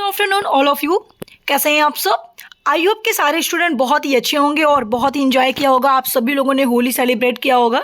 Afternoon all of you. कैसे हैं आप सब? आई होप के सारे स्टूडेंट बहुत ही अच्छे होंगे और बहुत ही इंजॉय किया होगा। आप सभी लोगों ने होली सेलिब्रेट किया होगा,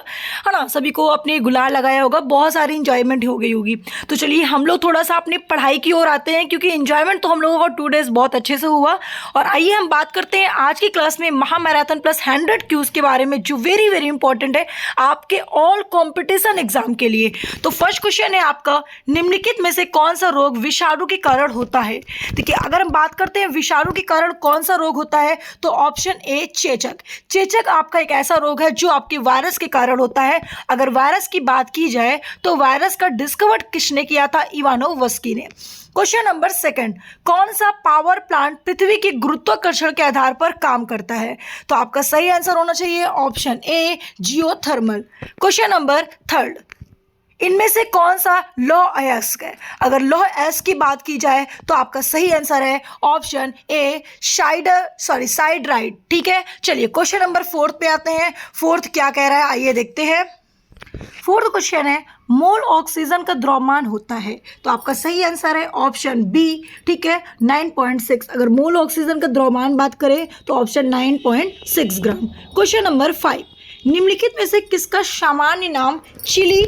है ना? सभी को अपने गुलाल लगाया होगा, बहुत सारी इंजॉयमेंट हो गई होगी। तो चलिए हम लोग थोड़ा सा अपनी पढ़ाई की ओर आते हैं, क्योंकि इंजॉयमेंट तो हम लोगों का 2 डेज बहुत अच्छे से हुआ। और आइए हम बात करते हैं आज की क्लास में महा मैराथन प्लस 100 क्यूज के बारे में, जो वेरी वेरी इंपॉर्टेंट है आपके ऑल कॉम्पिटिशन एग्जाम के लिए। तो फर्स्ट क्वेश्चन है आपका, निम्नलिखित में से कौन सा रोग विषाणु के कारण होता है? देखिए, अगर हम बात करते हैं विषाणु के कारण कौन सा रोग होता है, तो ऑप्शन ए चेचक। चेचक आपका एक ऐसा रोग है जो आपके वायरस के कारण होता है। अगर वायरस की बात की जाए तो वायरस का डिस्कवर किसने किया था? इवानोवस्की ने। क्वेश्चन नंबर 2, कौन सा पावर प्लांट पृथ्वी के गुरुत्वाकर्षण के आधार पर काम करता है? तो आपका सही आंसर होना चाहिए option A geothermal. Question number 3, इनमें से कौन सा लौह अयस्क है? अगर लौह अयस्क की बात की जाए तो आपका सही आंसर है ऑप्शन ए साइडराइड। ठीक है, चलिए क्वेश्चन नंबर 4 पे आते हैं। 4 क्या कह रहा है, आइए देखते हैं। 4 क्वेश्चन है, मोल ऑक्सीजन का द्रव्यमान होता है? तो आपका सही आंसर है ऑप्शन बी, ठीक है, 9.6। अगर मोल ऑक्सीजन का द्रव्यमान बात करें तो ऑप्शन 9.6 ग्राम। क्वेश्चन नंबर 5, निम्नलिखित में से किसका सामान्य नाम चिली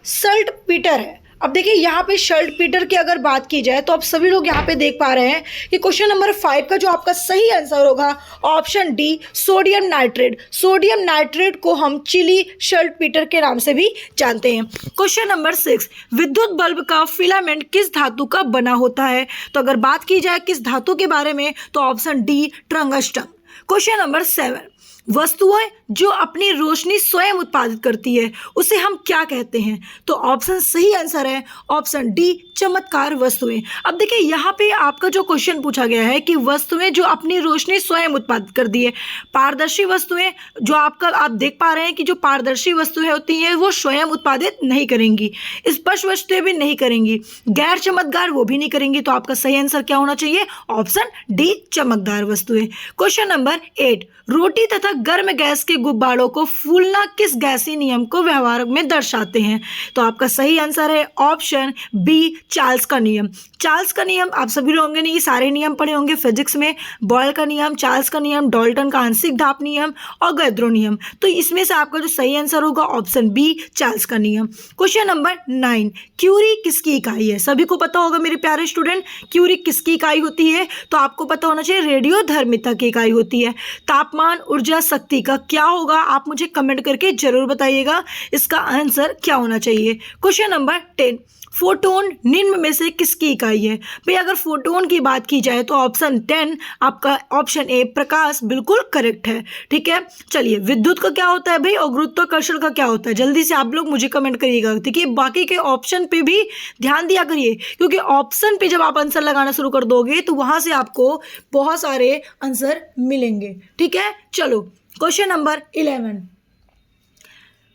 सल्टपीटर है? अब देखिए यहाँ पे सल्टपीटर की अगर बात की जाए तो आप सभी लोग यहाँ पे देख पा रहे हैं कि क्वेश्चन नंबर 5 का जो आपका सही आंसर होगा option D sodium nitrate. Sodium nitrate को हम चिली सल्टपीटर के नाम से भी जानते हैं। क्वेश्चन नंबर 6, विद्युत बल्ब का फिलामेंट किस धातु का बना होता है? तो अगर बात की जाए किस धातु के बारे में तो option D tungsten. Question number 7, वस्तुएं जो अपनी रोशनी स्वयं उत्पादित करती है उसे हम क्या कहते हैं? तो ऑप्शन सही आंसर है ऑप्शन डी चमत्कार वस्तुएं। अब देखिए यहाँ पे आपका जो क्वेश्चन पूछा गया है कि वस्तुएं जो अपनी रोशनी स्वयं उत्पादित कर दी है। पारदर्शी वस्तुएं जो आपका आप देख पा रहे हैं कि जो पारदर्शी वस्तुएं होती हैं वो स्वयं उत्पादित नहीं करेंगी, स्पर्श वस्तुएं भी नहीं करेंगी, गैर चमकदार वो भी नहीं करेंगी। तो आपका सही आंसर क्या होना चाहिए? ऑप्शन डी चमकदार वस्तुएं। क्वेश्चन नंबर 8, रोटी तथा गर्म गैस के गुब्बारों को फूलना किस गैसीय नियम को व्यवहार में दर्शाते हैं? तो आपका सही आंसर है ऑप्शन बी चार्ल्स का नियम। चार्ल्स का नियम आप सभी लोगों ने ये सारे नियम पढ़े होंगे फिजिक्स में। बॉयल का नियम, चार्ल्स का नियम, डाल्टन का आंशिक दाब नियम और गैद्रो नियम। तो इसमें से आपका जो सही आंसर होगा ऑप्शन बी चार्ल्स का नियम। क्वेश्चन नंबर 9, क्यूरी किसकी इकाई है? सभी को पता होगा मेरे प्यारे स्टूडेंट, क्यूरी किसकी इकाई होती है? तो आपको पता होना चाहिए रेडियोधर्मिता की इकाई होती है। तापमान, ऊर्जा, शक्ति का क्या होगा? आप मुझे कमेंट करके जरूर बताइएगा इसका आंसर क्या होना चाहिए। क्वेश्चन नंबर 10, फोटोन निम्न में से किसकी इकाई है? भाई अगर फोटोन की बात की जाए तो ऑप्शन 10 आपका ऑप्शन ए प्रकाश बिल्कुल करेक्ट है। ठीक है, चलिए विद्युत का क्या होता है भाई और गुरुत्वाकर्षण का क्या होता है? जल्दी से आप लोग मुझे कमेंट करिएगा। देखिए बाकी के ऑप्शन पे भी ध्यान दिया करिए, क्योंकि ऑप्शन पे जब आप आंसर लगाना शुरू कर दोगे तो वहां से आपको बहुत सारे आंसर मिलेंगे। ठीक है, चलो क्वेश्चन नंबर 11,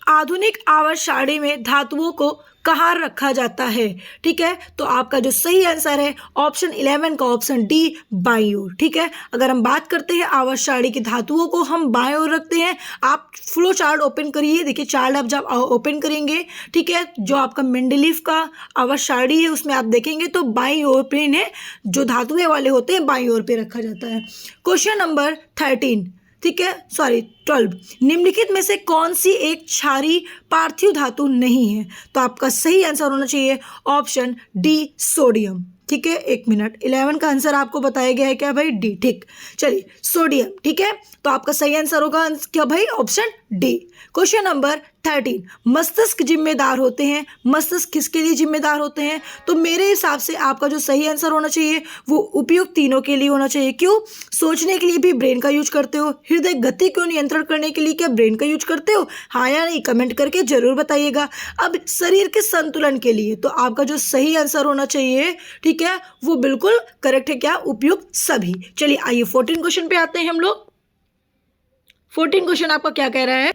आधुनिक आवर्त सारणी में धातुओं को कहाँ रखा जाता है? ठीक है, तो आपका जो सही आंसर है ऑप्शन 11 का ऑप्शन डी बाईं ओर। ठीक है, अगर हम बात करते हैं आवर्त सारणी की धातुओं को हम बाएं ओर रखते हैं। आप फ्लो चार्ट ओपन करिए, देखिए चार्ट आप जब ओपन करेंगे, ठीक है, जो आपका मेंडलीफ का आवर्त सारणी है उसमें आप देखेंगे तो बाईं ओर पे इन्हें जो धातुएं वाले होते हैं बाईं ओर पे रखा जाता है। क्वेश्चन नंबर 13, ठीक है, 12, निम्नलिखित में से कौन सी एक क्षारीय पार्थिव धातु नहीं है? तो आपका सही आंसर होना चाहिए ऑप्शन डी सोडियम। ठीक है, 1 मिनट, 11 का आंसर आपको बताया गया है क्या भाई? डी। ठीक, चलिए सोडियम। ठीक है, तो आपका सही आंसर होगा क्या भाई? Option D. क्वेश्चन नंबर 13, मस्तिष्क जिम्मेदार होते हैं। मस्तिष्क किसके लिए जिम्मेदार होते हैं? तो मेरे हिसाब से आपका जो सही आंसर होना चाहिए वो उपयुक्त तीनों के लिए होना चाहिए। क्यों? सोचने के लिए भी ब्रेन का यूज करते हो, हृदय गति को नियंत्रण करने के लिए क्या ब्रेन का यूज करते हो? हाँ या नहीं, कमेंट करके जरूर बताइएगा। अब शरीर के संतुलन के लिए तो आपका जो सही आंसर होना चाहिए, ठीक है, वो बिल्कुल करेक्ट है क्या? उपयुक्त सभी। चलिए आइए 14 क्वेश्चन पे आते हैं हम लोग। 14 क्वेश्चन आपका क्या कह रहा है?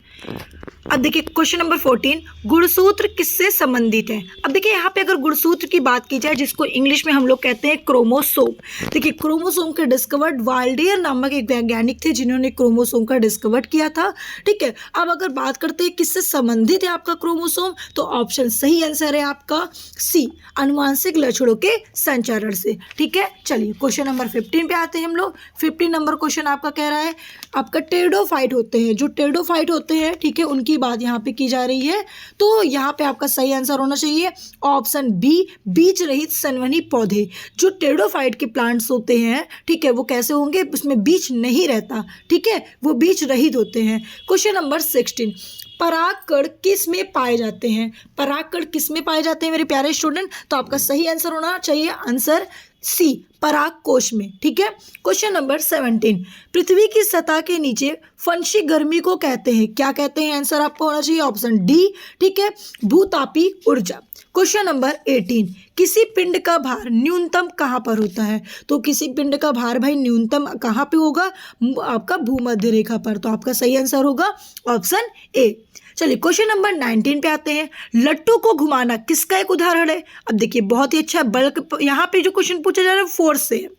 अब देखिए क्वेश्चन नंबर 14, गुणसूत्र किससे संबंधित है। अब देखिए यहाँ पे अगर गुणसूत्र की बात की जाए, जिसको इंग्लिश में हम लोग कहते हैं क्रोमोसोम। देखिए क्रोमोसोम के डिस्कवर्ड वाल्डेयर नामक एक वैज्ञानिक थे जिन्होंने क्रोमोसोम का डिस्कवर्ड किया था। ठीक है, अब अगर बात करते हैं किससे संबंधित है आपका क्रोमोसोम, तो ऑप्शन सही आंसर है आपका सी, अनुवांशिक लक्षणों के संचरण से। ठीक है, चलिए क्वेश्चन नंबर 15 पे आते हैं हम लोग। 15 नंबर क्वेश्चन आपका कह रहा है आपका टेरिडोफाइट होते हैं, जो टेरिडोफाइट होते हैं, ठीक है, उनकी बात यहाँ पे की जा रही है। तो यहाँ पे आपका सही आंसर होना चाहिए ऑप्शन बी, बीज रहित सनवनी पौधे। जो टेरिडोफाइट के प्लांट्स होते हैं, ठीक है, वो कैसे होंगे, उसमें बीज नहीं रहता। ठीक है, वो बीज रहित होते हैं। क्वेश्चन नंबर 16, परागकण किस में पाए जाते हैं। परागकण किस में पाए जाते हैं मेरे प्यारे स्टूडेंट, तो आपका सही आंसर होना चाहिए आंसर सी, पराग कोश में। ठीक है, क्वेश्चन नंबर 17, पृथ्वी की सतह के नीचे फंशी गर्मी को कहते हैं, क्या कहते हैं, आंसर आपको होना चाहिए ऑप्शन डी। ठीक है, भूतापी ऊर्जा। क्वेश्चन नंबर 18, किसी पिंड का भार न्यूनतम कहाँ पर होता है। तो किसी पिंड का भार भाई न्यूनतम कहाँ पे होगा, आपका भूमध्य रेखा पर। तो आपका सही आंसर होगा ऑप्शन ए। चलिए क्वेश्चन नंबर 19 पे आते हैं, लट्टू को घुमाना किसका एक उदाहरण है। अब देखिए बहुत ही अच्छा बल, यहाँ पे जो क्वेश्चन पूछा जा रहा है फोर्स से है,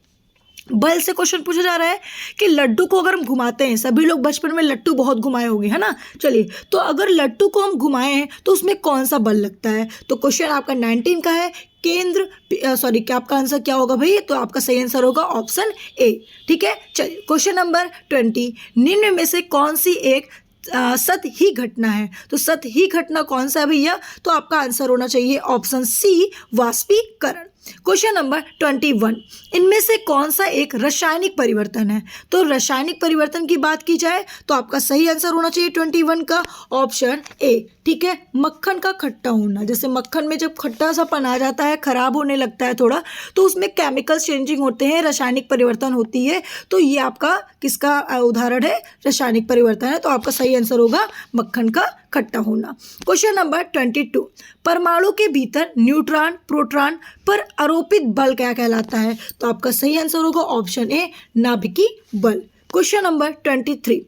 बल से क्वेश्चन पूछा जा रहा है कि लड्डू को अगर हम घुमाते हैं, सभी लोग बचपन में लट्टू बहुत घुमाए होंगे, है ना। चलिए, तो अगर लट्टू को हम घुमाए हैं तो उसमें कौन सा बल लगता है। तो क्वेश्चन आपका 19 का है केंद्र, सॉरी, क्या आपका आंसर क्या होगा भाई, तो आपका सही आंसर होगा ऑप्शन ए। ठीक है, चलिए क्वेश्चन नंबर 20, निम्न में से कौन सी एक सतही घटना है। तो सतही घटना कौन सा है भैया, तो आपका आंसर होना चाहिए ऑप्शन सी, वाष्पीकरण। क्वेश्चन नंबर 21, इनमें से कौन सा एक रासायनिक परिवर्तन है। तो रासायनिक परिवर्तन की बात की जाए तो आपका सही आंसर होना चाहिए 21 का ऑप्शन ए। ठीक है, मक्खन का खट्टा होना, जैसे मक्खन में जब खट्टा सा पन आ जाता है, खराब होने लगता है थोड़ा, तो उसमें केमिकल चेंजिंग होते हैं, रासायनिक परिवर्तन होती है। तो ये आपका किसका उदाहरण है, रासायनिक परिवर्तन है। तो आपका सही आंसर होगा मक्खन का खट्टा होना। क्वेश्चन नंबर 22, परमाणु के भीतर न्यूट्रॉन प्रोटॉन पर आरोपित बल क्या कहलाता है। तो आपका सही आंसर होगा ऑप्शन ए, नाभिकीय बल। क्वेश्चन नंबर 23,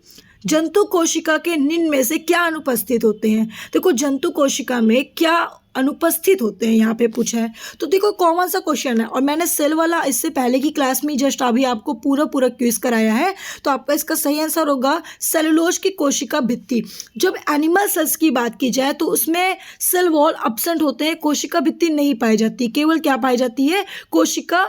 जंतु कोशिका के निम्न में से क्या अनुपस्थित होते हैं। देखो जंतु कोशिका में क्या अनुपस्थित होते हैं यहाँ पे पूछा है। तो देखो कॉमन सा क्वेश्चन है, और मैंने सेल वाला इससे पहले की क्लास में जस्ट अभी आपको पूरा क्विज कराया है। तो आपका इसका सही आंसर होगा सेलुलोज की कोशिका भित्ति। जब एनिमल सेल्स की बात की जाए तो उसमें सेल वॉल एब्सेंट होते हैं, कोशिका भित्ति नहीं पाई जाती, केवल क्या पाई जाती है, कोशिका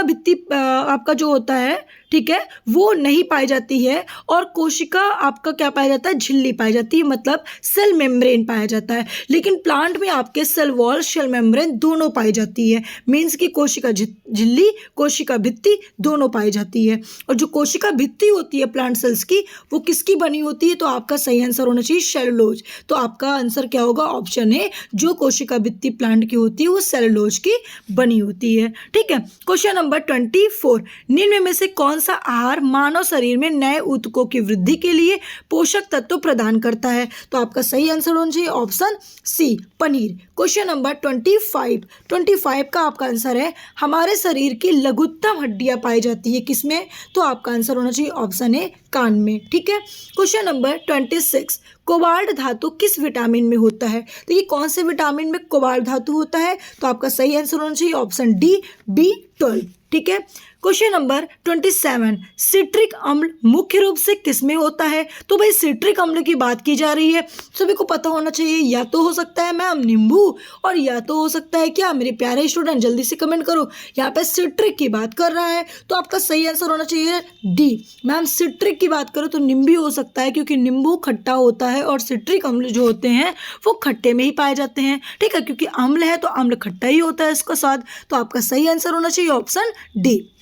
भित्ति आपका जो होता है, ठीक है, वो नहीं पाई जाती है। और कोशिका आपका क्या पाया जाता है, झिल्ली पाई जाती है, मतलब सेल मेम्ब्रेन पाया जाता है। लेकिन प्लांट में आपके सेल वॉल, सेल मेम्ब्रेन दोनों पाई जाती है, मीन्स की कोशिका झिल्ली, कोशिका भित्ति दोनों पाई जाती है। और जो कोशिका भित्ति होती है प्लांट सेल्स की, वो किसकी बनी होती है, तो आपका सही आंसर होना चाहिए सेलुलोज। तो आपका आंसर क्या होगा, ऑप्शन ए, जो कोशिका भित्ति प्लांट की होती है वो सेलुलोज की बनी होती है। ठीक है, क्वेश्चन नंबर 24, निम्न में से कौन सा आहार मानव शरीर में नए ऊतकों की वृद्धि के लिए पोषक तत्व प्रदान करता है। तो आपका सही आंसर होना चाहिए option C, paneer. Question number 25 का आपका आंसर है, हमारे शरीर की लघुत्तम हड्डियां पाई जाती है किसमें, तो आपका आंसर होना चाहिए ऑप्शन ए, कान में। ठीक है, क्वेश्चन नंबर 26, कोबाल्ट धातु किस विटामिन में होता है। तो ये कौन से विटामिन में कोबाल्ट धातु होता है, तो आपका सही आंसर होना चाहिए ऑप्शन डी, B12। ठीक है, क्वेश्चन नंबर 27, सिट्रिक अम्ल मुख्य रूप से किसमें होता है। तो भाई सिट्रिक अम्ल की बात की जा रही है, सभी को पता होना चाहिए, या तो हो सकता है मैम नींबू, और या तो हो सकता है क्या, मेरे प्यारे स्टूडेंट जल्दी से कमेंट करो, यहाँ पे सिट्रिक की बात कर रहा है। तो आपका सही आंसर होना चाहिए डी, मैम सिट्रिक की बात करो तो नींबू हो सकता है, क्योंकि नींबू खट्टा होता है और सिट्रिक अम्ल जो होते हैं वो खट्टे में ही पाए जाते हैं। ठीक है, क्योंकि अम्ल है तो अम्ल खट्टा ही होता है इसका स्वाद। तो आपका सही आंसर होना चाहिए ऑप्शन डी।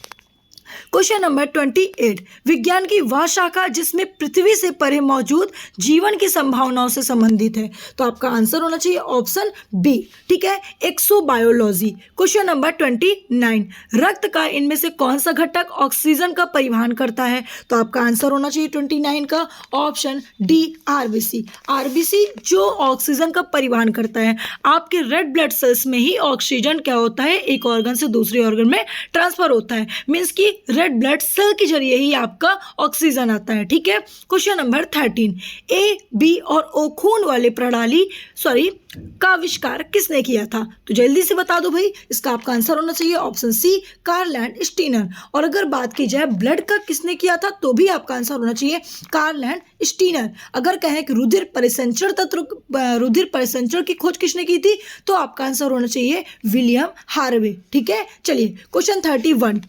क्वेश्चन नंबर 28, विज्ञान की वह शाखा जिसमें पृथ्वी से परे मौजूद जीवन की संभावनाओं से संबंधित है। तो आपका आंसर होना चाहिए ऑप्शन बी। ठीक है, एक्सोबायोलॉजी। क्वेश्चन नंबर 29, रक्त का इनमें से कौन सा घटक ऑक्सीजन का परिवहन करता है। तो आपका आंसर होना चाहिए 29 का ऑप्शन डी, आरबीसी। आरबीसी जो ऑक्सीजन का परिवहन करता है, आपके रेड ब्लड सेल्स में ही ऑक्सीजन क्या होता है, एक ऑर्गन से दूसरे ऑर्गन में ट्रांसफर होता है, मीन्स की रेड ब्लड सेल के जरिए ही आपका ऑक्सीजन आता है। ठीक है, क्वेश्चन नंबर 13, ए, बी और ओ खून वाले प्रणाली का आविष्कार किसने किया था? तो जल्दी से बता दो भाई, इसका आपका आंसर होना चाहिए option C, Karl and Steiner. और अगर बात की जाए ब्लड का किसने किया था, तो भी आपका आंसर होना चाहिए कार्ल एंड स्टीनर। अगर कहें कि रुधिर परिसंचरण की खोज किसने की थी, तो आपका आंसर होना चाहिए विलियम हार्वे। ठीक है, चलिए क्वेश्चन 31,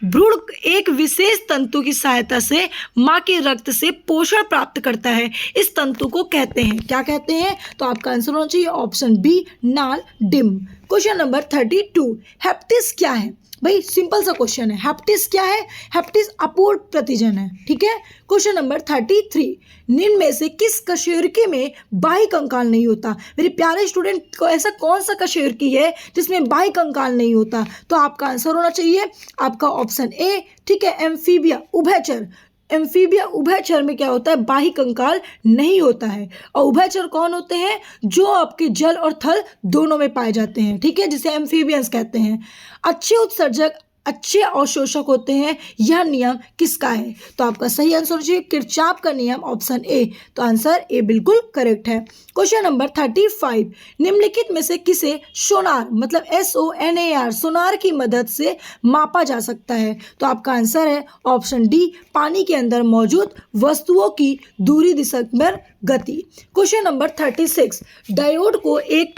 भ्रूण एक विशेष तंतु की सहायता से मां के रक्त से पोषण प्राप्त करता है, इस तंतु को कहते हैं, क्या कहते हैं? तो आपका आंसर होना चाहिए ऑप्शन बी, नाल डिम। क्वेश्चन नंबर 32, हेप्टिस क्या है? भाई सिंपल सा क्वेश्चन है, हेप्टिस क्या है? हेप्टिस अपूर्ण प्रतिजन है। ठीक है, क्वेश्चन नंबर 33, निम्न में से किस कशेरुकी में बाह्य कंकाल नहीं होता? मेरे प्यारे स्टूडेंट को ऐसा कौन सा कशेरुकी है जिसमें बाह्य कंकाल नहीं होता? तो आपका आंसर होना चाहिए आपका ऑप्शन ए। ठीक है, एम्फीबिया उभयचर। एम्फीबिया उभयचर में क्या होता है? बाह्य कंकाल नहीं होता है। और उभयचर कौन होते हैं? जो आपके जल और थल दोनों में पाए जाते हैं। ठीक है, जिसे एम्फीबियंस कहते हैं। अच्छे उत्सर्जक, अच्छे अवशोषक होते हैं, यह नियम किसका है? तो आपका सही आंसर हो चाहिए किरचॉफ का नियम, ऑप्शन ए। तो आंसर ए बिल्कुल करेक्ट है। क्वेश्चन नंबर 35, निम्नलिखित में से किसे सोनार मतलब SONAR सोनार की मदद से मापा जा सकता है? तो आपका आंसर है ऑप्शन डी, पानी के अंदर मौजूद वस्तुओं की दूरी, दिशा में गति। क्वेश्चन नंबर 36, डायोड को एक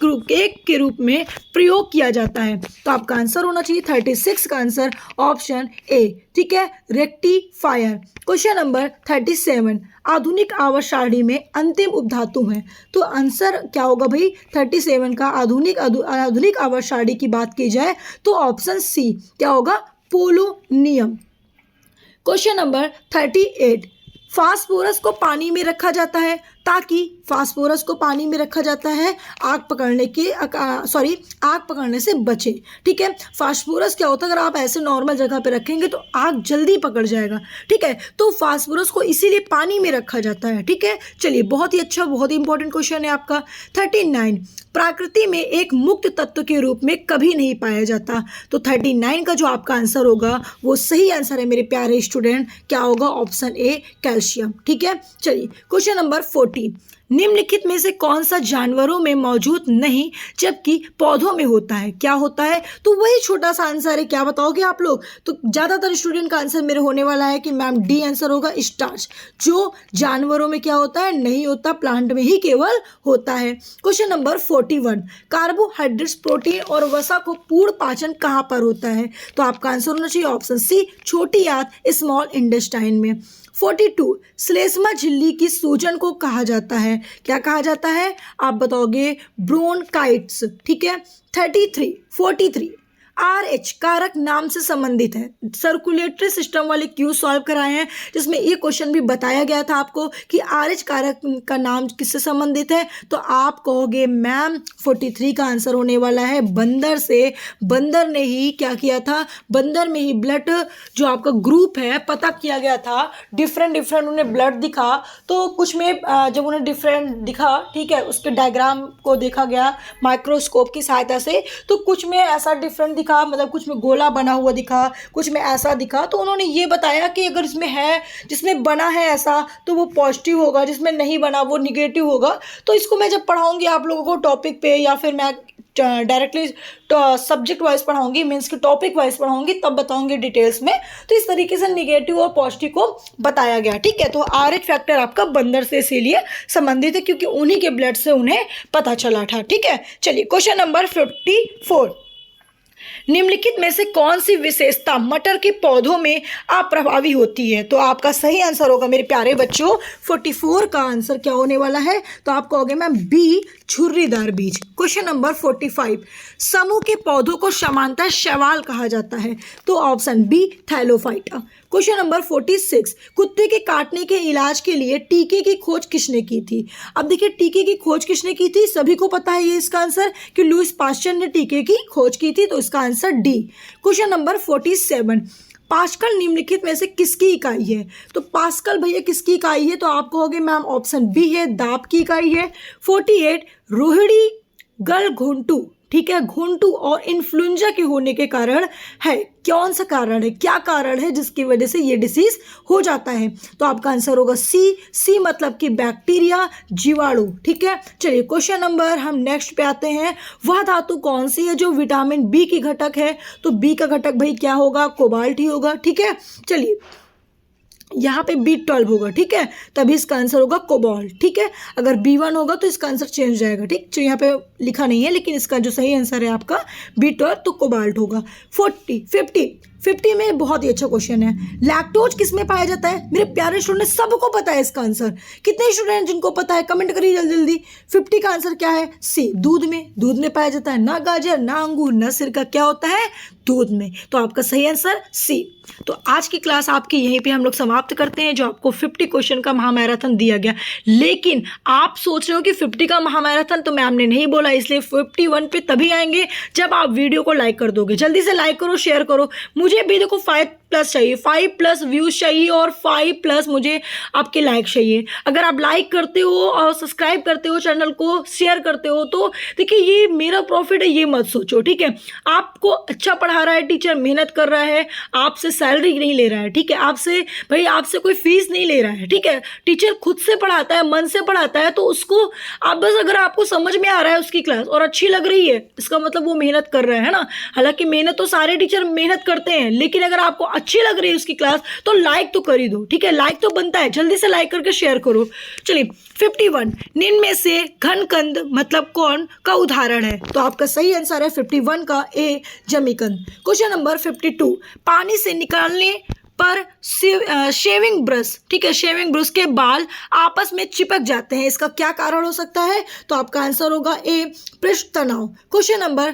के रूप में प्रयोग किया जाता है, तो आपका आंसर होना चाहिए 36 का आंसर ऑप्शन ए। ठीक है, रेक्टिफायर। क्वेश्चन नंबर 37, आधुनिक आवर्त सारणी में अंतिम उपधातु है, तो आंसर क्या होगा भाई? 37 का आधुनिक आवर्त सारणी की बात की जाए तो ऑप्शन सी क्या होगा? पोलोनियम। क्वेश्चन नंबर 38, फास्फोरस को पानी में रखा जाता है आग पकड़ने से बचे। ठीक है, फास्फोरस क्या होता है? अगर आप ऐसे नॉर्मल जगह पे रखेंगे तो आग जल्दी पकड़ जाएगा। ठीक है, तो फास्फोरस को इसीलिए पानी में रखा जाता है। ठीक है, चलिए बहुत ही अच्छा, बहुत ही इंपॉर्टेंट क्वेश्चन है आपका। 39, प्रकृति में एक मुक्त तत्व के रूप में कभी नहीं पाया जाता, तो 39 का जो आपका आंसर होगा वो सही आंसर है मेरे प्यारे स्टूडेंट, क्या होगा? Option A, calcium. ठीक है, चलिए क्वेश्चन नंबर 40, निम्नलिखित में से कौन सा जानवरों में मौजूद नहीं जबकि पौधों में होता है? क्या होता है? तो वही छोटा सा आंसर है, क्या बताओगे आप लोग? तो ज्यादातर स्टूडेंट का आंसर मेरे होने वाला है कि मैम डी आंसर होगा, स्टार्च, जो जानवरों में क्या होता है? नहीं होता, प्लांट में ही केवल होता है। क्वेश्चन नंबर 41, कार्बोहाइड्रेट्स, प्रोटीन और वसा को पूर्ण पाचन कहाँ पर होता है? तो आपका आंसर होना चाहिए ऑप्शन सी, छोटी आंत, स्मॉल इंटेस्टाइन में। 42, श्लेष्मा झिल्ली की सूजन को कहा जाता है, क्या कहा जाता है? आप बताओगे ब्रोंकाइटिस। ठीक है, 43 RH कारक नाम से संबंधित है। सर्कुलेटरी सिस्टम वाले क्यों सॉल्व कराए हैं, जिसमें ये क्वेश्चन भी बताया गया था आपको कि RH कारक का नाम किससे संबंधित है? तो आप कहोगे मैम 43 का आंसर होने वाला है बंदर से। बंदर ने ही क्या किया था? बंदर में ही ब्लड जो आपका ग्रुप है पता किया गया था, डिफरेंट उन्हें ब्लड दिखा, तो कुछ में जब उन्हें डिफरेंट दिखा, ठीक है, उसके डायग्राम को देखा गया माइक्रोस्कोप की सहायता से, तो कुछ में ऐसा डिफरेंट दिखा, मतलब कुछ में गोला बना हुआ दिखा, कुछ में ऐसा दिखा, तो उन्होंने ये बताया कि अगर इसमें है, जिसमें बना है ऐसा तो वो पॉजिटिव होगा, जिसमें नहीं बना वो निगेटिव होगा। तो इसको मैं जब पढ़ाऊंगी आप लोगों को टॉपिक पे, या फिर मैं डायरेक्टली सब्जेक्ट वाइज पढ़ाऊंगी, मीन्स कि टॉपिक वाइज पढ़ाऊंगी, तब बताऊंगी डिटेल्स में। तो इस तरीके से निगेटिव और पॉजिटिव को बताया गया। ठीक है, तो RH फैक्टर आपका बंदर से इसीलिए संबंधित है क्योंकि उन्हीं के ब्लड से उन्हें पता चला था। ठीक है, चलिए क्वेश्चन नंबर 54, निम्नलिखित में से कौन सी विशेषता मटर के पौधों में अप्रभावी होती है? तो आपका सही आंसर होगा मेरे प्यारे बच्चों 44 का आंसर क्या होने वाला है? तो आप कहोगे मैम बी, झुर्रीदार बीज। क्वेश्चन नंबर 45, समूह के पौधों को समांतर शैवाल कहा जाता है, तो option B, thallophyta. Question number 46, कुत्ते के काटने के इलाज के लिए टीके की खोज किसने की थी? अब देखिए टीके की खोज किसने की थी, सभी को पता है ये इसका आंसर कि लुईस पास्चर ने टीके की खोज की थी, तो इसका answer D. Question number 47, pascal निम्नलिखित में से किसकी इकाई है? तो पास्कल भैया किसकी इकाई है? तो आप कहोगे मैम ऑप्शन बी है, दाब की इकाई है। 48, रोहिणी गलघोंटू ठीक है, घुंटू और इन्फ्लुएंजा के होने के कारण है। कौन सा कारण है, क्या कारण है जिसकी वजह से ये डिसीज हो जाता है? तो आपका आंसर होगा सी मतलब कि बैक्टीरिया, जीवाणु। ठीक है, चलिए क्वेश्चन नंबर हम नेक्स्ट पे आते हैं। वह धातु कौन सी है जो विटामिन बी की घटक है? तो बी का घटक भाई क्या होगा? कोबाल्ट ही होगा। ठीक है, चलिए यहाँ पे B12 होगा। ठीक है, तभी इसका आंसर होगा कोबाल्ट। ठीक है, अगर B1 होगा तो इसका आंसर चेंज हो जाएगा। ठीक, तो यहाँ पे लिखा नहीं है, लेकिन इसका जो सही आंसर है आपका B12, तो कोबाल्ट होगा। 50 में बहुत ही अच्छा क्वेश्चन है। लैक्टोज किस में पाया जाता है? मेरे प्यारे स्टूडेंट, सबको पता है इसका आंसर। कितने स्टूडेंट जिनको पता है कमेंट करिए जल्दी जल्दी। 50 का आंसर क्या है? सी, दूध में पाया जाता है। ना गाजर, ना अंगूर, ना सिरका, क्या होता है? दूध में। तो आपका सही आंसर सी। तो आज की क्लास आपकी यहीं पे हम लोग समाप्त करते हैं, जो आपको 50 क्वेश्चन का महामैराथन दिया गया। लेकिन आप सोच रहे हो कि 50 का महामैराथन तो मैम ने नहीं बोला, इसलिए 51 पे तभी आएंगे जब आप वीडियो को लाइक कर दोगे। जल्दी से लाइक करो, शेयर करो। मुझे भी देखो 5+ चाहिए, 5+ व्यूज चाहिए और 5+ मुझे आपके लाइक चाहिए। अगर आप लाइक करते हो और सब्सक्राइब करते हो, चैनल को शेयर करते हो, तो देखिए ये मेरा प्रॉफिट है, ये मत सोचो। ठीक है, आपको अच्छा पढ़ा रहा है टीचर, मेहनत कर रहा है, आपसे सैलरी नहीं ले रहा है। ठीक है, आपसे कोई फीस नहीं ले रहा है। ठीक है, टीचर खुद से पढ़ाता है, मन से पढ़ाता है, तो उसको आप बस, अगर आपको समझ में आ रहा है उसकी क्लास और अच्छी लग रही है, इसका मतलब वो मेहनत कर रहा है ना। हालांकि मेहनत तो सारे टीचर मेहनत करते हैं, लेकिन अगर आपको अच्छी लग रही है उसकी क्लास तो लाइक तो कर ही दो। ठीक है, लाइक तो बनता है, जल्दी से लाइक करके शेयर करो। चलिए 51, निम्न में से घनकंद मतलब कौन का उदाहरण है? तो आपका सही आंसर है 51 का ए, जमीकंद। क्वेश्चन नंबर 52, पानी से निकालने पर शेविंग ब्रश, ठीक है, शेविंग ब्रश के बाल आपस में चिपक जाते हैं, इसका क्या कारण हो सकता है? तो आपका आंसर होगा ए, पृष्ठ तनाव। क्वेश्चन नंबर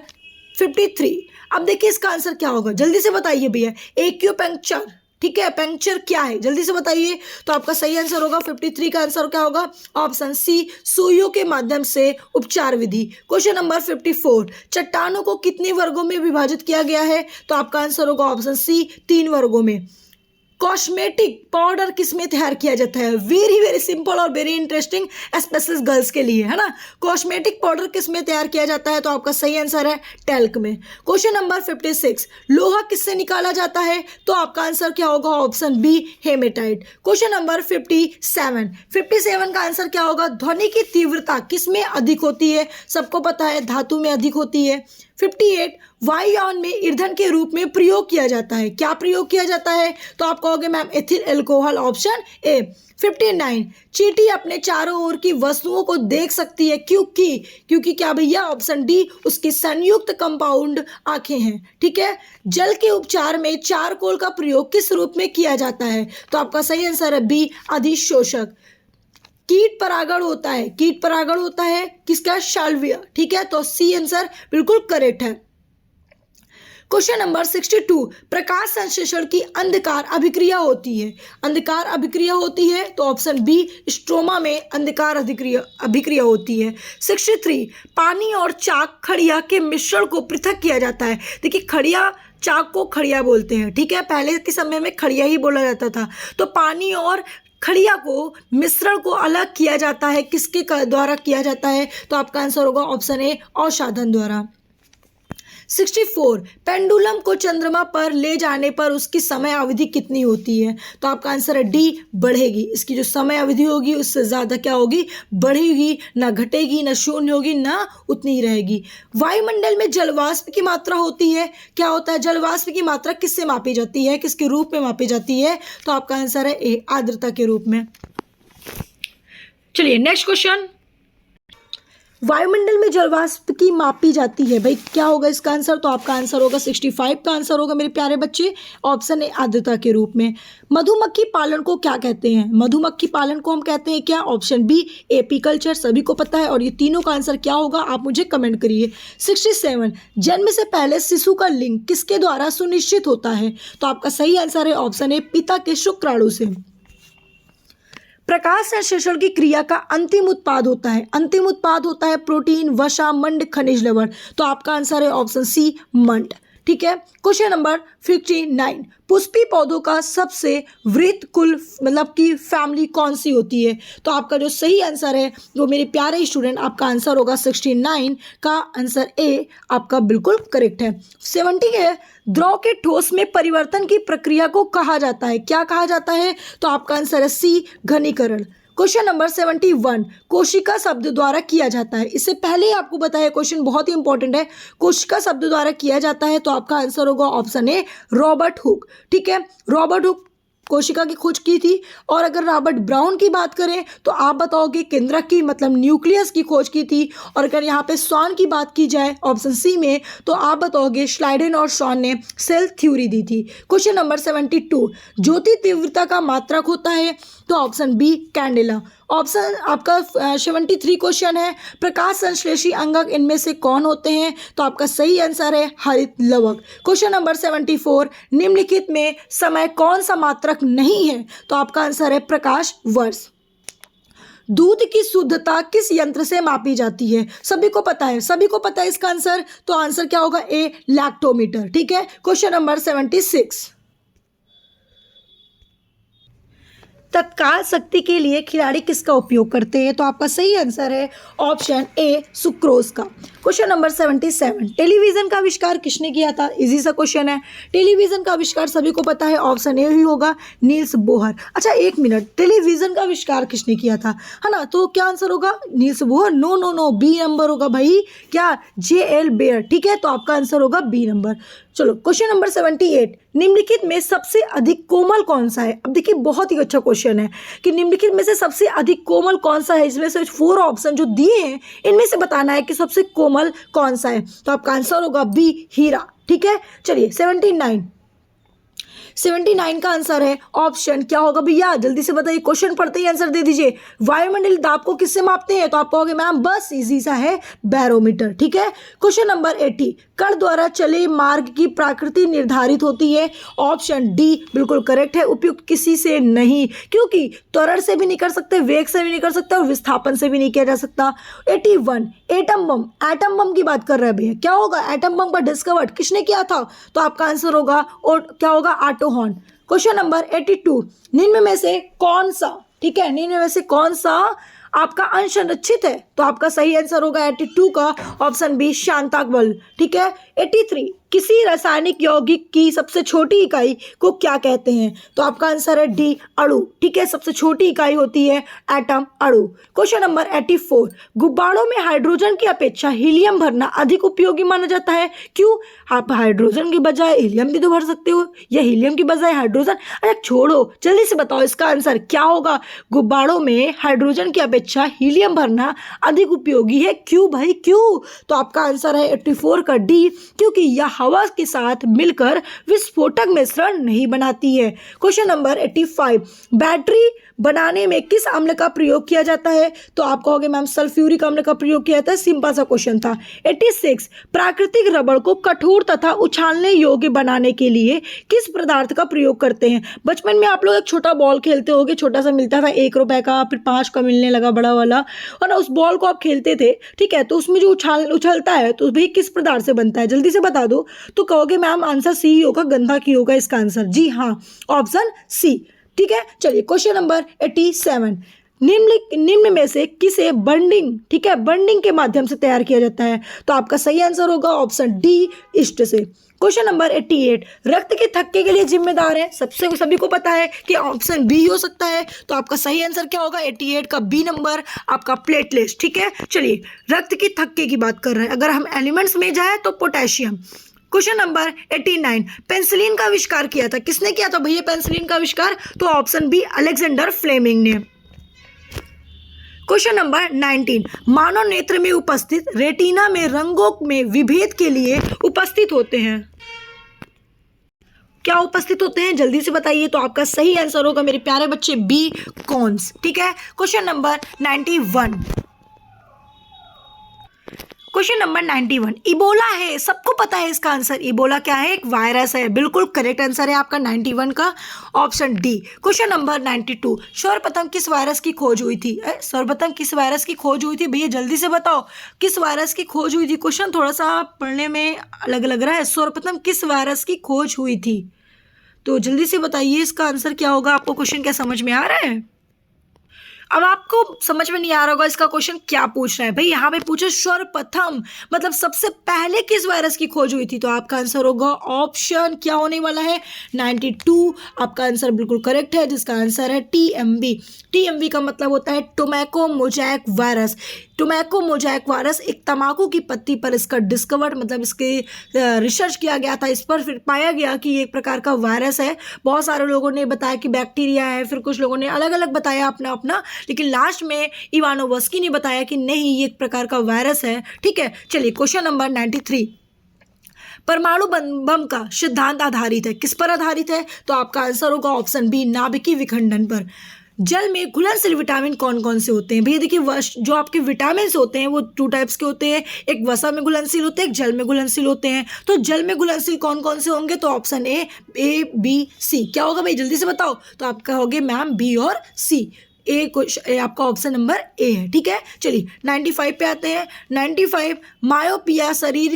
53, अब देखिए इसका आंसर क्या होगा, जल्दी से बताइए भैया। एक्यूपंक्चर, ठीक है, पंक्चर क्या है, जल्दी से बताइए। तो आपका सही आंसर होगा 53 का आंसर क्या होगा? ऑप्शन सी, सुइयों के माध्यम से उपचार विधि। क्वेश्चन नंबर 54, चट्टानों को कितने वर्गों में विभाजित किया गया है? तो आपका आंसर होगा ऑप्शन सी, 3 वर्गों में। कॉस्मेटिक पाउडर किस में तैयार किया जाता है? वेरी वेरी सिंपल और वेरी इंटरेस्टिंग, स्पेशल गर्ल्स के लिए, है ना। कॉस्मेटिक पाउडर किस में तैयार किया जाता है? तो आपका सही आंसर है टैल्क में। क्वेश्चन नंबर 56, लोहा किससे निकाला जाता है? तो आपका आंसर क्या होगा? Option B, hematite. Question number 57 का आंसर क्या होगा? ध्वनि की तीव्रता किस में अधिक होती है? सबको पता है धातु में अधिक होती है। 58, वायुयान में ईंधन के रूप में प्रयोग किया जाता है, क्या प्रयोग किया जाता है? तो आप कहोगे ma'am ethyl alcohol, option A. 59, चींटी अपने चारों ओर की वस्तुओं को देख सकती है, क्योंकि क्या भैया? ऑप्शन डी, उसकी संयुक्त कंपाउंड आंखें हैं। ठीक है, जल के उपचार में चारकोल का प्रयोग किस रूप में किया जाता है? तो आपका सही आंसर है बी, अधिशोषक। कीट परागण होता है किसका? शाल्विया। ठीक है, तो सी आंसर बिल्कुल करेक्ट है। क्वेश्चन नंबर 62, प्रकाश संश्लेषण की अंधकार अभिक्रिया होती है, तो ऑप्शन बी, स्ट्रोमा में अंधकार अभिक्रिया होती है। 63, पानी और चाक खड़िया के मिश्रण को पृथक किया जाता है। देखिए खड़िया, चाक को खड़िया बोलते हैं। ठीक है, पहले के समय में खड़िया ही बोला जाता था। तो पानी और खड़िया को मिश्रण को अलग किया जाता है, किसके द्वारा किया जाता है? तो आपका आंसर होगा ऑप्शन ए, औषधन द्वारा। 64, पेंडुलम को चंद्रमा पर ले जाने पर उसकी समय अवधि कितनी होती है? तो आपका आंसर है डी, बढ़ेगी। इसकी जो समय अवधि होगी उससे ज़्यादा क्या होगी? बढ़ेगी, ना घटेगी, ना शून्य होगी, ना उतनी ही रहेगी। वायुमंडल में जलवाष्प की मात्रा होती है, क्या होता है? जलवाष्प की मात्रा किससे मापी जाती है, किसके रूप में मापी जाती है? तो आपका आंसर है ए, आर्द्रता के रूप में। चलिए नेक्स्ट क्वेश्चन, वायुमंडल में जलवाष्प की मापी जाती है, भाई क्या होगा इसका आंसर? तो आपका आंसर होगा 65 का आंसर होगा मेरे प्यारे बच्चे, ऑप्शन ए, आर्द्रता के रूप में। मधुमक्खी पालन को क्या कहते हैं? मधुमक्खी पालन को हम कहते हैं क्या? ऑप्शन बी, एपीकल्चर, सभी को पता है। और ये तीनों का आंसर क्या होगा आप मुझे कमेंट करिए। 67, जन्म से पहले शिशु का लिंग किसके द्वारा सुनिश्चित होता है? तो आपका सही आंसर है ऑप्शन ए, पिता के शुक्राणु से। प्रकाश संश्लेषण की क्रिया का अंतिम उत्पाद होता है प्रोटीन, वसा, मंड, खनिज लवण। तो आपका आंसर है ऑप्शन सी, मंड। ठीक है। क्वेश्चन नंबर 59, पुष्पी पौधों का सबसे वृहत कुल मतलब कि फैमिली कौन सी होती है? तो आपका जो सही आंसर है वो मेरे प्यारे स्टूडेंट आपका आंसर होगा 69 का आंसर ए आपका बिल्कुल करेक्ट है। 70 है, द्रव के ठोस में परिवर्तन की प्रक्रिया को कहा जाता है, क्या कहा जाता है? तो आपका आंसर है सी, घनीकरण। क्वेश्चन नंबर 71, कोशिका शब्द द्वारा किया जाता है। इससे पहले ही आपको बताया क्वेश्चन बहुत ही इंपॉर्टेंट है, कोशिका शब्द द्वारा किया जाता है तो आपका आंसर होगा ऑप्शन ए, रॉबर्ट हुक। ठीक है, रॉबर्ट हुक कोशिका की खोज की थी। और अगर रॉबर्ट ब्राउन की बात करें तो आप बताओगे केंद्रक की मतलब न्यूक्लियस की खोज की थी। और अगर यहाँ पे स्वान की बात की जाए ऑप्शन सी में तो आप बताओगे श्लाइडेन और स्वान ने सेल थ्योरी दी थी। क्वेश्चन नंबर 72, ज्योति तीव्रता का मात्रक होता है तो ऑप्शन बी, कैंडेला। ऑप्शन आपका 73 क्वेश्चन है, प्रकाश संश्लेषी अंगक इनमें से कौन होते हैं? तो आपका सही आंसर है हरित लवक। क्वेश्चन नंबर 74, निम्नलिखित में समय कौन सा मात्रक नहीं है? तो आपका आंसर है प्रकाश वर्ष। दूध की शुद्धता किस यंत्र से मापी जाती है? सभी को पता है, सभी को पता है इसका आंसर, तो आंसर क्या होगा? ए, लैक्टोमीटर। ठीक है। क्वेश्चन नंबर 76, तत्काल शक्ति के लिए खिलाड़ी किसका उपयोग करते हैं? तो आपका सही आंसर है ऑप्शन ए, सुक्रोज का। क्वेश्चन नंबर 77, टेलीविजन का आविष्कार किसने किया था? इजी सा क्वेश्चन है, टेलीविजन का आविष्कार सभी को पता है, ऑप्शन ए ही होगा, नील्स बोहर। अच्छा एक मिनट, टेलीविजन का आविष्कार किसने किया था, है ना? तो क्या आंसर होगा? Niels Bohr. No no no, B number होगा भाई, क्या? जे.एल. बेयर। ठीक है, तो आपका आंसर होगा बी नंबर। चलो क्वेश्चन नंबर 78, निम्नलिखित में सबसे अधिक कोमल कौन सा है? अब देखिए बहुत ही अच्छा क्वेश्चन है कि निम्नलिखित में से सबसे अधिक कोमल कौन सा है। इसमें से 4 ऑप्शन जो दिए हैं इनमें से बताना है कि सबसे कोमल कौन सा है। तो आपका आंसर होगा बी, हीरा। ठीक है, चलिए 79 का आंसर है ऑप्शन क्या होगा भैया? जल्दी से बताइए, क्वेश्चन पढ़ते ही आंसर दे दीजिए। वायुमंडलीय दाब को किससे मापते हैं? तो आप कहोगे मैम बस इजी सा है, बैरोमीटर। ठीक है। क्वेश्चन नंबर 80, कण द्वारा चले मार्ग की प्रकृति निर्धारित होती है, ऑप्शन डी बिल्कुल करेक्ट है, उपयुक्त किसी से नहीं, क्योंकि त्वरण से भी नहीं कर सकते, वेग से भी नहीं कर सकते और विस्थापन से भी नहीं किया जा सकता। 81, एटम बम, एटम बम की बात कर रहे हैं भैया, क्या होगा? एटम बम का डिस्कवर्ड किसने किया था? तो आपका आंसर होगा और क्या होगा? Auto horn. क्वेश्चन नंबर 82, निम्न में से कौन सा, ठीक है, निम्न में से कौन सा आपका अनसंरक्षित है? तो आपका सही आंसर होगा 82 का ऑप्शन बी, शांतक बल। ठीक है। 83, किसी रासायनिक यौगिक की सबसे छोटी इकाई को क्या कहते हैं? तो आपका आंसर है डी, अणु। ठीक है, सबसे छोटी इकाई होती है एटम, अणु। क्वेश्चन नंबर 84, गुब्बारों में हाइड्रोजन की अपेक्षा हीलियम भरना अधिक उपयोगी माना जाता है, क्यों? आप हाइड्रोजन की बजाय हीलियम भी तो भर सकते हो, या हीलियम की बजाय हाइड्रोजन। अरे छोड़ो, जल्दी से बताओ इसका आंसर क्या होगा? गुब्बारों में हाइड्रोजन की अपेक्षा हीलियम भरना अधिक उपयोगी है, क्यों भाई, क्यों? तो आपका आंसर है 84 का डी, क्योंकि यह हवा के साथ मिलकर विस्फोटक मिश्रण नहीं बनाती है। क्वेश्चन नंबर 85, बैटरी बनाने में किस अम्ल का प्रयोग किया जाता है? तो आप कहोगे मैम सल्फ्यूरिक अम्ल का प्रयोग किया जाता है, सिंपल सा क्वेश्चन था। 86, प्राकृतिक रबड़ को कठोर तथा उछालने योग्य बनाने के लिए किस पदार्थ का प्रयोग करते हैं? बचपन में आप लोग एक छोटा बॉल खेलते होगे, छोटा सा मिलता था 1 रुपए का, फिर 5 का मिलने लगा बड़ा वाला, और ना उस बॉल को आप खेलते थे। ठीक है, तो उसमें जो उछलता है तो भाई किस पदार्थ से बनता है? जल्दी से बता दो। तो कहोगे मैम आंसर सी होगा, गंधा की होगा इसका आंसर। जी हाँ, ऑप्शन सी। ठीक है, चलिए क्वेश्चन नंबर 87, निम्न में से किसे बर्निंग, ठीक है, बर्निंग के माध्यम से तैयार किया जाता है? तो आपका सही आंसर होगा ऑप्शन डी, ईस्ट से। क्वेश्चन नंबर 88, रक्त के थक्के के लिए जिम्मेदार है, सभी को पता है कि ऑप्शन बी हो सकता है, तो आपका सही आंसर क्या होगा? 88 का बी नंबर आपका प्लेटलेट्स। ठीक है, चलिए रक्त के थक्के की बात कर रहे हैं, अगर हम एलिमेंट्स में जाए तो पोटेशियम। क्वेश्चन नंबर 89, पेंसिलिन का आविष्कार किया था, किसने किया था भैया पेंसिलिन का आविष्कार? तो ऑप्शन बी, अलेक्जेंडर फ्लेमिंग ने। क्वेश्चन नंबर 19, मानव नेत्र में उपस्थित रेटिना में रंगों में विभेद के लिए उपस्थित होते हैं, क्या उपस्थित होते हैं? जल्दी से बताइए। तो आपका सही आंसर होगा मेरे प्यारे बच्चे बी, कॉन्स। ठीक है। Question number 91, question number 91, Ebola है, सबको पता है इसका आंसर। इबोला क्या है? एक वायरस है। बिल्कुल करेक्ट आंसर है आपका 91 का ऑप्शन डी। क्वेश्चन नंबर 92, सर्वप्रथम किस वायरस की खोज हुई थी? सर्वप्रथम किस वायरस की खोज हुई थी? भैया जल्दी से बताओ, किस वायरस की खोज हुई थी? क्वेश्चन थोड़ा सा पढ़ने में अलग लग रहा है। सर्वप्रथम किस वायरस की खोज हुई थी? तो जल्दी से बताइए इसका आंसर क्या होगा। आपको क्वेश्चन क्या समझ में आ रहा है? अब आपको समझ में नहीं आ रहा होगा इसका क्वेश्चन क्या पूछ रहा है। भाई यहाँ पे पूछे सर्वप्रथम मतलब सबसे पहले किस वायरस की खोज हुई थी, तो आपका आंसर होगा ऑप्शन क्या होने वाला है 92। आपका आंसर बिल्कुल करेक्ट है, जिसका आंसर है टीएमवी। टीएमवी का मतलब होता है tobacco mosaic virus. Tobacco mosaic virus एक तंबाकू की पत्ती पर इसका डिस्कवर्ड मतलब इसके रिसर्च किया गया था। इस पर फिर पाया गया कि ये एक प्रकार का वायरस है। बहुत सारे लोगों ने बताया कि बैक्टीरिया है, फिर कुछ लोगों ने अलग अलग बताया अपना अपना, लेकिन लास्ट में इवानोवस्की ने बताया कि नहीं ये एक प्रकार का वायरस है। ठीक है, चलिए क्वेश्चन नंबर 93, परमाणु बम का सिद्धांत आधारित है, किस पर आधारित है? तो आपका आंसर होगा ऑप्शन बी, नाभिकीय विखंडन पर। जल में घुलनशील विटामिन कौन कौन से होते हैं? भैया देखिए, जो आपके विटामिन होते हैं वो 2 टाइप्स के होते हैं, एक वसा में घुलनशील होते हैं, एक जल में घुलनशील होते हैं। तो जल में घुलनशील कौन कौन से होंगे? तो ऑप्शन ए बी सी। क्या होगा भाई जल्दी से बताओ। तो आपका होगे मैम बी और सी। आपका ऑप्शन नंबर ए है। ठीक है, चलिए 95 पे आते हैं। 95, मायोपिया शरीर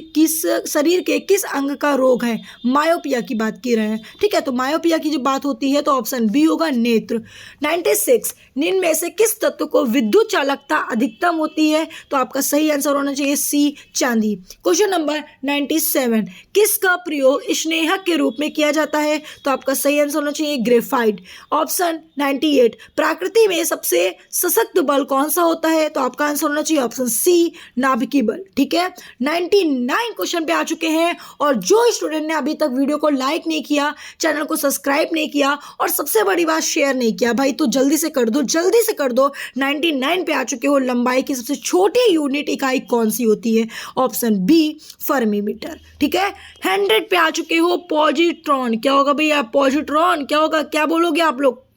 के किस अंग का रोग है? मायोपिया की बात की रहे हैं। ठीक है, तो मायोपिया की जब बात होती है तो ऑप्शन बी होगा नेत्र। 96, निम्न में से किस तत्व को विद्युत चालकता अधिकतम होती है? तो आपका सही आंसर होना चाहिए सी, चांदी। क्वेश्चन नंबर 97, किसका प्रयोग स्नेहक के रूप में किया जाता है? तो आपका सही आंसर होना चाहिए ग्रेफाइट। ऑप्शन 98, प्रकृति में सबसे सशक्त बल कौन सा होता है? तो आपका आंसर होना चाहिए ऑप्शन सी, नाभिकीय बल। ठीक है, 99 क्वेश्चन पे आ चुके हैं। और जो स्टूडेंट ने अभी तक वीडियो को लाइक नहीं किया, चैनल को सब्सक्राइब नहीं किया और सबसे बड़ी बात शेयर नहीं किया, भाई तो जल्दी से कर दो, जल्दी से कर दो। 99 पे आ चुके हो। लंबाई की सबसे छोटी यूनिट इकाई कौन सी होती है? Option B, fathometer. ठीक है, 100 पे आ चुके हो। पॉजिट्रॉन क्या होगा भैया? पॉजिट्रॉन क्या होगा? क्या बोलोगे आप लोग?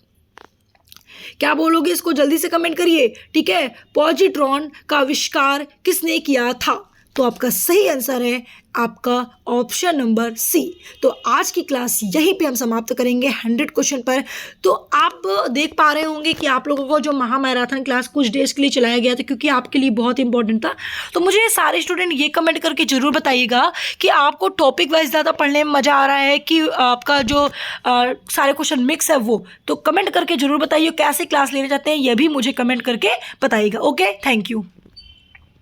क्या बोलोगे इसको? जल्दी से कमेंट करिए। ठीक है, पॉजिट्रॉन का आविष्कार किसने किया था? तो आपका सही आंसर है आपका ऑप्शन नंबर सी। तो आज की क्लास यहीं पे हम समाप्त करेंगे 100 क्वेश्चन पर। तो आप देख पा रहे होंगे कि आप लोगों को जो महामैराथन क्लास कुछ डेज के लिए चलाया गया था, क्योंकि आपके लिए बहुत इंपॉर्टेंट था। तो मुझे सारे स्टूडेंट ये कमेंट करके जरूर बताइएगा कि आपको टॉपिक वाइज ज़्यादा पढ़ने में मज़ा आ रहा है कि आपका जो सारे क्वेश्चन मिक्स है वो। तो कमेंट करके जरूर बताइए कैसे क्लास लेना चाहते हैं, यह भी मुझे कमेंट करके बताइएगा। Okay, thank you.